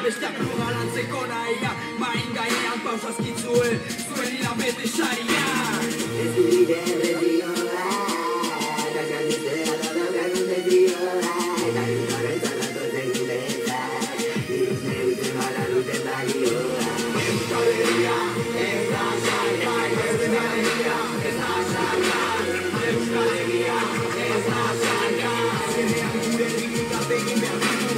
besteak lugarantzeko nahia, main gainean pausaskitzue, zuen hilabete saria. Ez du bide erredioa, gazanizea da daukagun dezioa, eta dutaren zalatu zeguleta, iruz neuten bala duten balioa. Euskal Herria, ez da salgai, Euskal Herria, ez da salgai, Euskal Herria, ez da salgai, zenean gure herrikak egin behar ditu.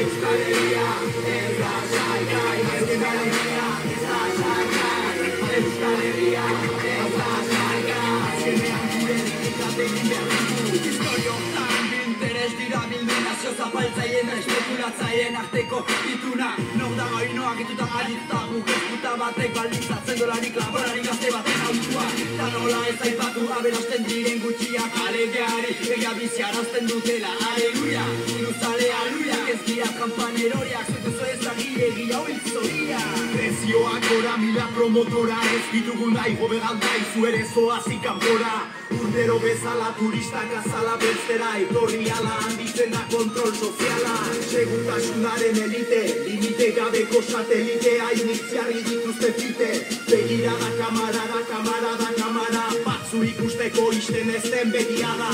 Euskal Herria, ez da salgai, Euskal Herria, ez da salgai, Euskal Herria, ez da salgai, zenean gure herrikak egin behar ditu. Historio tan interes dira bildu nazio zapaltzaien da espekulatzaileen arteko ituna. Nor da gainoak ituta garita gugezputa batek baldintzatzen dolarik laborari gazte baten autua. Ta nola ez aipatu aberasten diren gutxiak alegeari egia biziarazten dutela, aleluia. Iruzale aluia, ez gira kampaneroriak, zuetezo ezagire egia oilzoria. Prezioak gora mila promotora, ez ditugun nahi goberalda izu ere zoazik kanpora. Urtero bezala turistak azala beltzera, etorri ala handitzen da kontrol soziala. Segurtasunaren elite, limite gabeko satelite, hainitziarri dituzte fite. Begirada kamarada, kamara, batzu ikusteko isten ez den begiada.